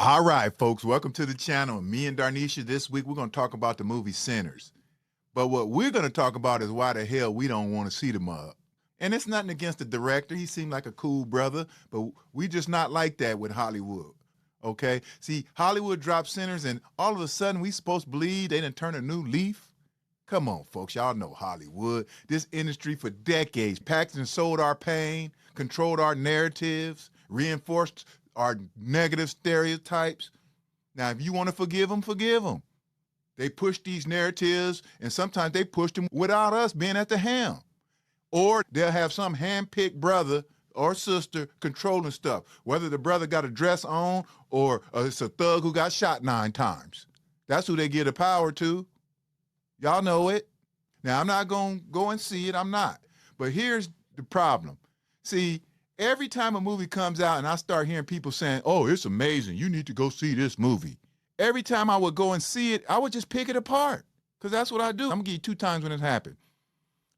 All right, folks, welcome to the channel. Me and Darnisha, this week we're going to talk about the movie Sinners. But what we're going to talk about is why the hell we don't want to see the mug. And it's nothing against the director. He seemed like a cool brother, but we just not like that with Hollywood. Okay? See, Hollywood dropped Sinners and all of a sudden we supposed to believe they done turn a new leaf? Come on, folks. Y'all know Hollywood. This industry for decades packed and sold our pain, controlled our narratives, reinforced our negative stereotypes. Now, if you want to forgive them, forgive them. They push these narratives, and sometimes they push them without us being at the helm. Or they'll have some hand-picked brother or sister controlling stuff, whether the brother got a dress on or it's a thug who got shot 9 times. That's who they give the power to. Y'all know it. Now, I'm not going to go and see it. I'm not. But here's the problem. See, every time a movie comes out and I start hearing people saying, oh, it's amazing, you need to go see this movie. Every time I would go and see it, I would just pick it apart because that's what I do. I'm going to give you 2 times when it happened.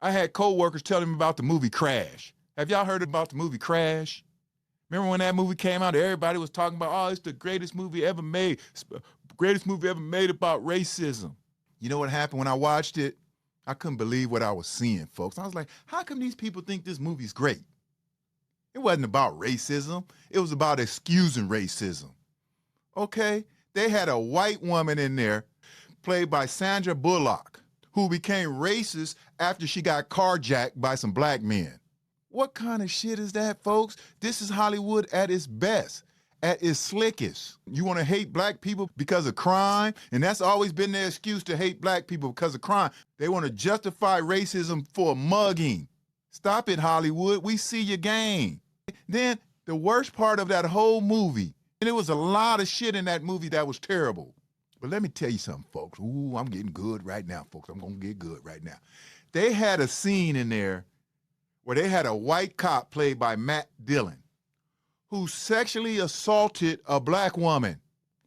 I had co-workers telling me about the movie Crash. Have y'all heard about the movie Crash? Remember when that movie came out, everybody was talking about, oh, it's the greatest movie ever made. Greatest movie ever made about racism. You know what happened when I watched it? I couldn't believe what I was seeing, folks. I was like, how come these people think this movie's great? It wasn't about racism. It was about excusing racism. Okay? They had a white woman in there, played by Sandra Bullock, who became racist after she got carjacked by some black men. What kind of shit is that, folks? This is Hollywood at its best, at its slickest. You want to hate black people because of crime, and that's always been their excuse to hate black people because of crime. They want to justify racism for mugging. Stop it, Hollywood. We see your game. Then the worst part of that whole movie, and there was a lot of shit in that movie that was terrible. But let me tell you something, folks. Ooh, I'm getting good right now, folks. I'm going to get good right now. They had a scene in there where they had a white cop played by Matt Dillon who sexually assaulted a black woman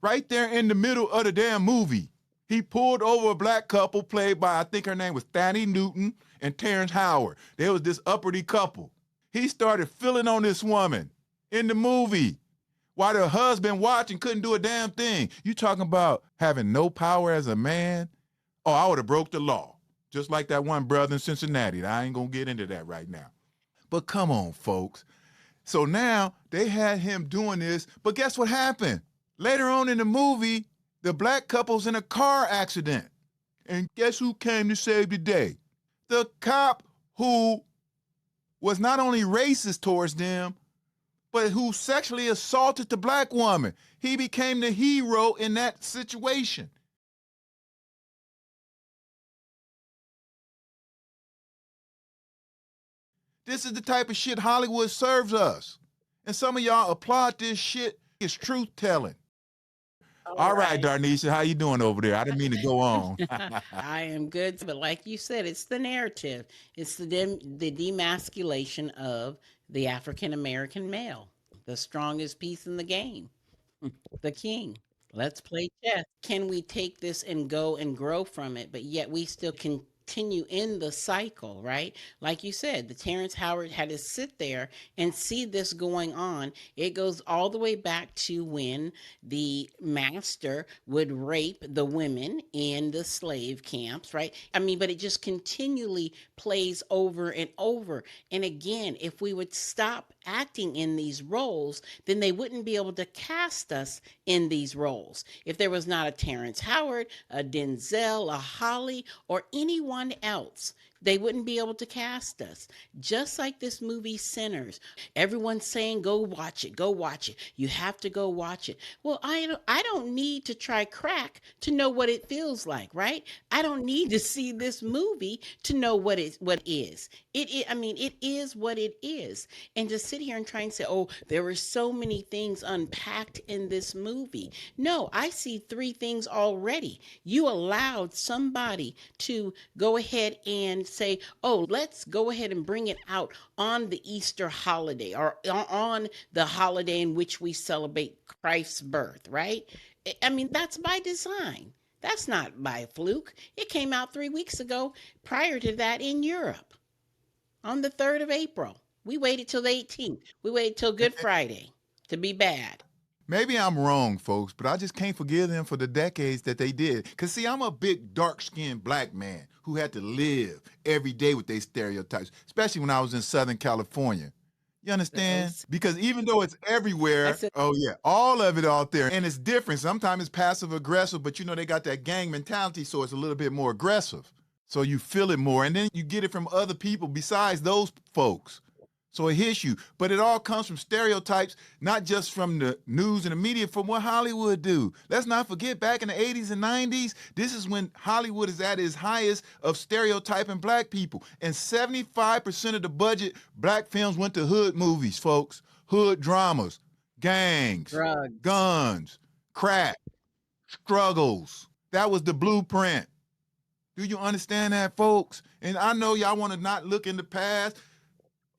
right there in the middle of the damn movie. He pulled over a black couple played by, I think her name was Thanny Newton and Terrence Howard. There was this uppity couple. He started feeling on this woman in the movie while her husband watching couldn't do a damn thing. You talking about having no power as a man? Oh, I would have broke the law. Just like that one brother in Cincinnati. I ain't going to get into that right now. But come on, folks. So now they had him doing this, but guess what happened? Later on in the movie, the black couple's in a car accident. And guess who came to save the day? The cop who was not only racist towards them, but who sexually assaulted the black woman. He became the hero in that situation. This is the type of shit Hollywood serves us. And some of y'all applaud this shit. It's truth-telling. All right, Darnisha, how you doing over there? I didn't mean to go on. I am good, but like you said, it's the narrative. It's the demasculation of the African American male, the strongest piece in the game, the king. Let's play chess. Can we take this and go and grow from it, but yet we still continue in the cycle, right? Like you said, the Terrence Howard had to sit there and see this going on. It goes all the way back to when the master would rape the women in the slave camps, right? I mean, but it just continually plays over and over. And again, if we would stop acting in these roles, then they wouldn't be able to cast us in these roles. If there was not a Terrence Howard, a Denzel, a Holly, or anyone else, they wouldn't be able to cast us. Just like this movie Sinners. Everyone's saying, go watch it, go watch it. You have to go watch it. Well, I don't need to try crack to know what it feels like, right? I don't need to see this movie to know what is. I mean, it is what it is. And to sit here and try and say, oh, there were so many things unpacked in this movie. No, I see 3 things already. You allowed somebody to go ahead and say, oh, let's go ahead and bring it out on the Easter holiday or on the holiday in which we celebrate Christ's birth, right? I mean, that's by design. That's not by fluke. It came out 3 weeks ago prior to that in Europe on the 3rd of April. We waited till the 18th. We waited till Good Friday to be bad. Maybe I'm wrong, folks, but I just can't forgive them for the decades that they did. Because, see, I'm a big, dark-skinned black man who had to live every day with these stereotypes, especially when I was in Southern California. You understand? Those Because even though it's everywhere, that's a oh yeah, all of it out there, and it's different. Sometimes it's passive aggressive, but you know they got that gang mentality, so it's a little bit more aggressive. So you feel it more, and then you get it from other people besides those folks. So it hits you, but it all comes from stereotypes, not just from the news and the media, from what Hollywood do. Let's not forget, back in the 80s and 90s, this is when Hollywood is at its highest of stereotyping black people. And 75% of the budget, black films went to hood movies, folks. Hood dramas, gangs, drugs. guns, crack, struggles. That was the blueprint. Do you understand that, folks? And I know y'all want to not look in the past.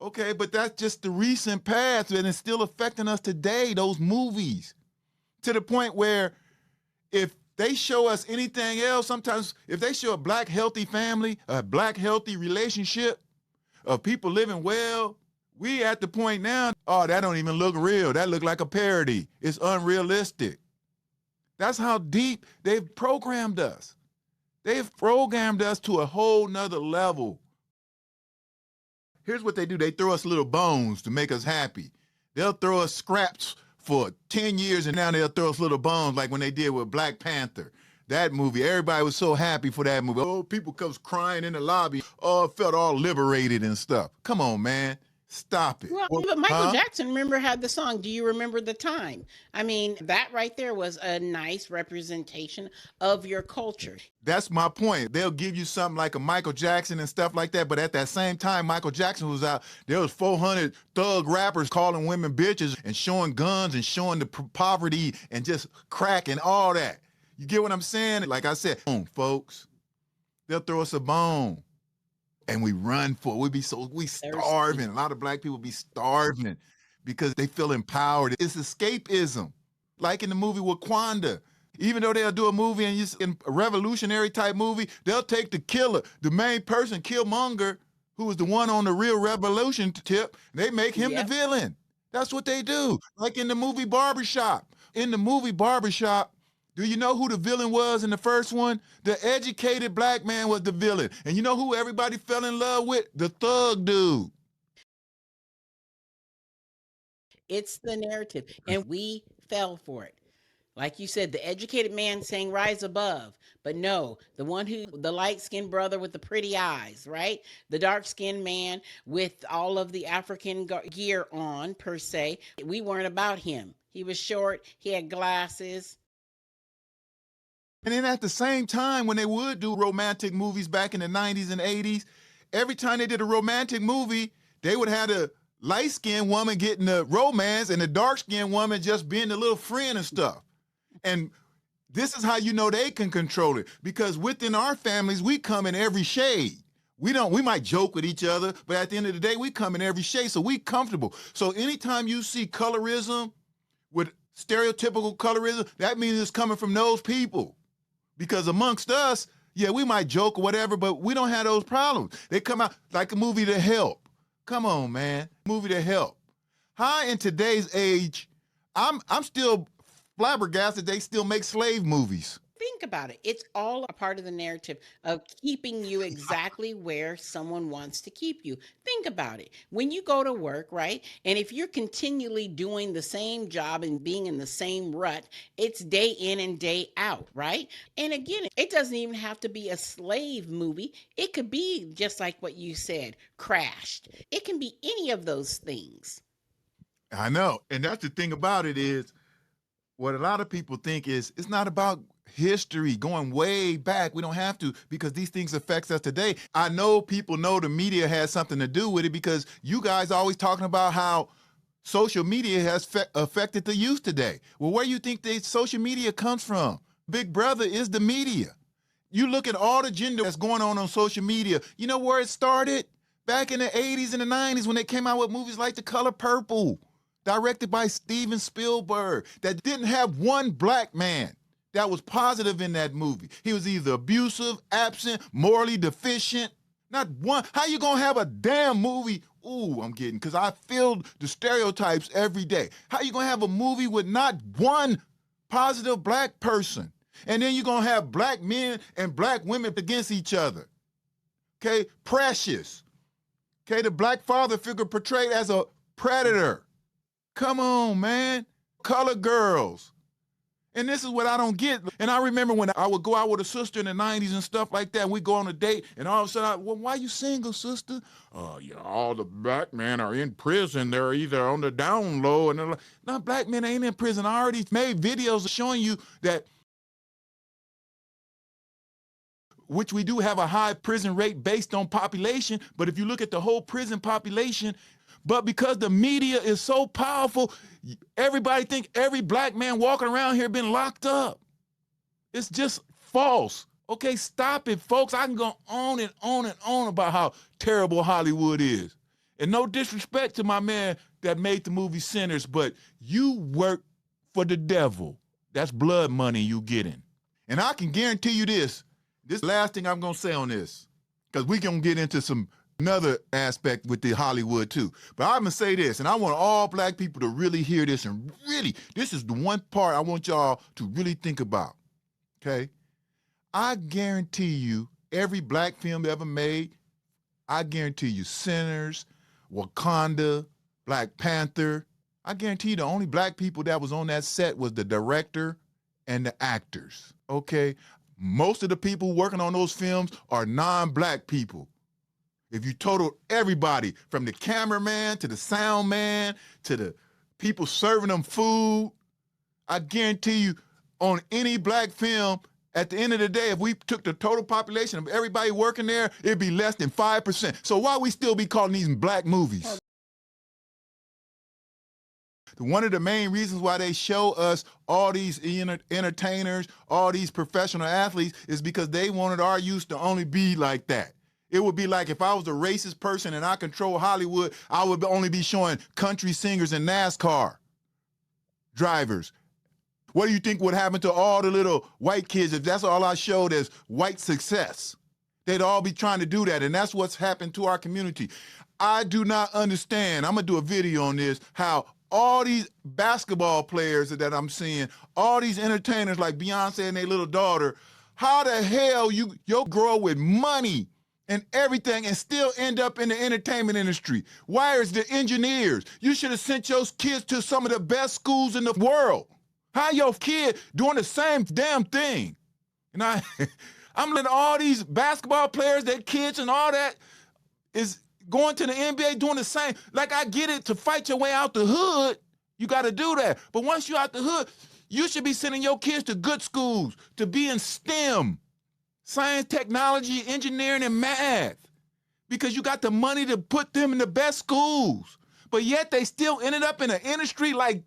Okay, but that's just the recent past, and it's still affecting us today, those movies. To the point where if they show us anything else, sometimes if they show a black healthy family, a black healthy relationship of people living well, we at the point now, oh, that don't even look real. That look like a parody. It's unrealistic. That's how deep they've programmed us. They've programmed us to a whole nother level. Here's what they do. They throw us little bones to make us happy. They'll throw us scraps for 10 years, and now they'll throw us little bones like when they did with Black Panther. That movie, everybody was so happy for that movie. Oh, people comes crying in the lobby. Oh, it felt all liberated and stuff. Come on, man. Stop it. Well, but Michael Huh? Jackson, remember, had the song, Do You Remember the Time? I mean, that right there was a nice representation of your culture. That's my point. They'll give you something like a Michael Jackson and stuff like that, but at that same time Michael Jackson was out, there was 400 thug rappers calling women bitches and showing guns and showing the poverty and just crack and all that. You get what I'm saying? Like I said, folks, they'll throw us a bone and we run for it. We starving. A lot of black people be starving because they feel empowered. It's escapism. Like in the movie Wakanda. Even though they'll do a movie and in a revolutionary type movie, they'll take the killer, the main person, Killmonger, who was the one on the real revolution tip, they make him the villain. That's what they do. Like in the movie Barbershop. In the movie Barbershop, do you know who the villain was in the first one? The educated black man was the villain. And you know who everybody fell in love with? The thug dude. It's the narrative, and we fell for it. Like you said, the educated man saying rise above, but no, the light-skinned brother with the pretty eyes, right? The dark-skinned man with all of the African gear on, per se. We weren't about him. He was short, he had glasses. And then at the same time, when they would do romantic movies back in the 90s and 80s, every time they did a romantic movie, they would have the light-skinned woman getting the romance and the dark-skinned woman just being the little friend and stuff. And this is how you know they can control it, because within our families, we come in every shade. We might joke with each other, but at the end of the day, we come in every shade, so we comfortable. So anytime you see colorism with stereotypical colorism, that means it's coming from those people. Because amongst us, yeah, we might joke or whatever, but we don't have those problems. They come out like a movie To Help. Come on, man. Movie To Help. How in today's age, I'm still flabbergasted they still make slave movies. Think about it. It's all a part of the narrative of keeping you exactly where someone wants to keep you. Think about it. When you go to work, right? And if you're continually doing the same job and being in the same rut, it's day in and day out, right? And again, it doesn't even have to be a slave movie. It could be just like what you said, Crashed. It can be any of those things. I know. And that's the thing about it is, what a lot of people think is it's not about history going way back. We don't have to, because these things affects us today. I know people know the media has something to do with it, because you guys are always talking about how social media has affected the youth today. Well, where do you think the social media comes from? Big Brother is the media. You look at all the gender that's going on social media. You know where it started? Back in the 80s and the 90s when they came out with movies like The Color Purple, directed by Steven Spielberg, that didn't have one black man that was positive in that movie. He was either abusive, absent, morally deficient. Not one. How you gonna have a damn movie ooh, I'm getting, because I feel the stereotypes every day. How you gonna have a movie with not one positive black person? And then you're gonna have black men and black women against each other. Okay, Precious. Okay, the black father figure portrayed as a predator. Come on, man. Color girls. And this is what I don't get. And I remember when I would go out with a sister in the 90s and stuff like that, and we'd go on a date, and all of a sudden, well, why you single, sister? All the black men are in prison. They're either on the down low, and they're like, no, black men ain't in prison. I already made videos showing you that, which we do have a high prison rate based on population, but if you look at the whole prison population, but because the media is so powerful, everybody think every black man walking around here been locked up. It's just false. Okay, stop it, folks. I can go on and on and on about how terrible Hollywood is. And no disrespect to my man that made the movie Sinners, but you work for the devil. That's blood money you getting. And I can guarantee you this last thing I'm gonna say on this, because we gonna get into another aspect with the Hollywood too. But I'm gonna say this, and I want all black people to really hear this, and really, this is the one part I want y'all to really think about, okay? I guarantee you, every black film ever made, I guarantee you, Sinners, Wakanda, Black Panther, I guarantee you the only black people that was on that set was the director and the actors, okay? Most of the people working on those films are non-black people. If you total everybody, from the cameraman to the sound man to the people serving them food, I guarantee you on any black film, at the end of the day, if we took the total population of everybody working there, it'd be less than 5%. So why we still be calling these black movies? One of the main reasons why they show us all these entertainers, all these professional athletes, is because they wanted our youth to only be like that. It would be like if I was a racist person and I control Hollywood, I would only be showing country singers and NASCAR drivers. What do you think would happen to all the little white kids if that's all I showed as white success? They'd all be trying to do that, and that's what's happened to our community. I do not understand, I'm gonna do a video on this, how all these basketball players that I'm seeing, all these entertainers like Beyonce and their little daughter, how the hell you grow with money and everything and still end up in the entertainment industry? Where's the engineers? You should have sent your kids to some of the best schools in the world. How your kid doing the same damn thing? And I'm letting all these basketball players, their kids and all that is going to the NBA doing the same. Like, I get it, to fight your way out the hood, you got to do that. But once you're out the hood, you should be sending your kids to good schools, to be in STEM, science, technology, engineering, and math, because you got the money to put them in the best schools. But yet they still ended up in an industry like